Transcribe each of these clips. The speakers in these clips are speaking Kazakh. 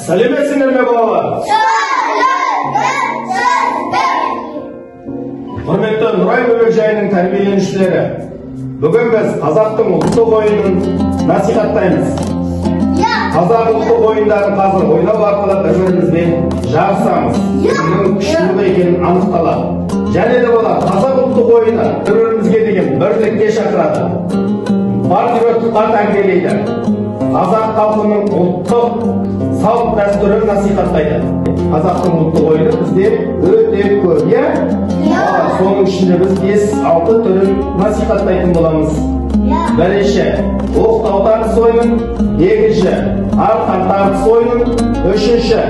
Сәлеметсіңдер ме балалар? Құрметті Нұрай бөбекжайының тәрбиеленушілері, бүгін біз қазақтың ұлттық ойынын насихаттаймыз. Қазақ ұлттық ойындарын қазір ойнау арқылы бір-бірімізбен жарысамыз. Кімнің күштілі екенін анықталады. Және де болар, қазақ ұлттық ойыны бір-бірімізге деген бірлікке шақырады. Патриоттыққа тәрбиелейді. Қазақ халқының ұлттық салт дәстүрін насихаттайды. Қазақтың ұлттық ойыны бізде өте көп, иә? Соның ішінде біз 5-6 түрін насихаттайтын боламыз. Бірінші, оқтау тартыс ойынын, екінші, арқан тартыс ойынын, үшінші,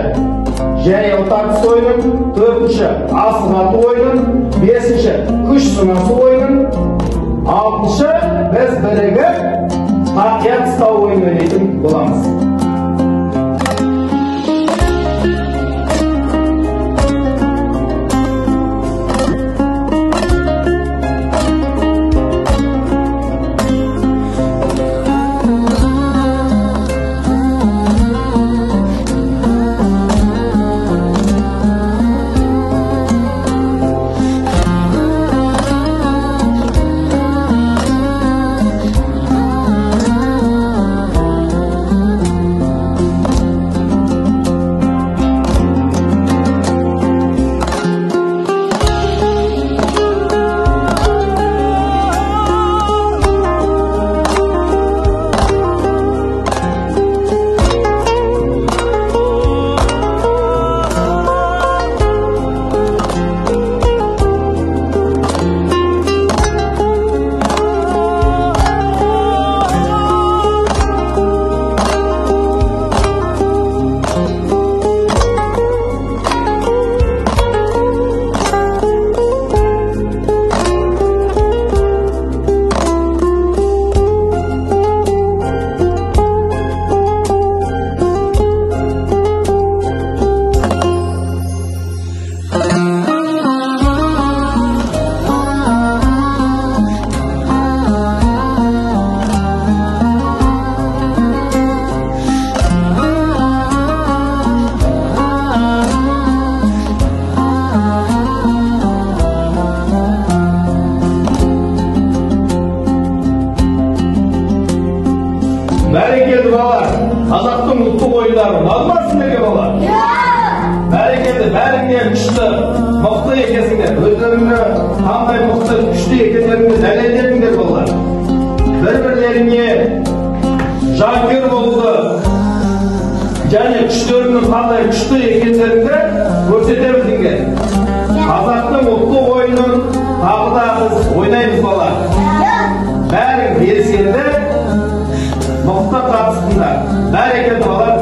жаяу тартыс ойынын, төртінші, асық ату ойынын, бесінші, күш сынасу ойынын, алтыншы, біз бірігіп тақия тастау ойынын ойнайтын боламыз. Бәрекелді балалар, қазақтың ұлттық ойындары ұнады сіздерге балалар? Бәрекелді, бәріңе күшті, мықты екенсіңдер. Өздеріңді қандай мықты, күшті екендеріңді дәлелдедіңдер балалар. Бір-бірлеріңе жанкүйер болуды және күштеріңнің қандай күшті екендеріңді көрсетеміздіңдер. Қазақтың ұлттық ойынын тағы да біз ойнаймыз балалар. Бәрің белсенді, мықты қатысыңдар. Бәрекелді балалар.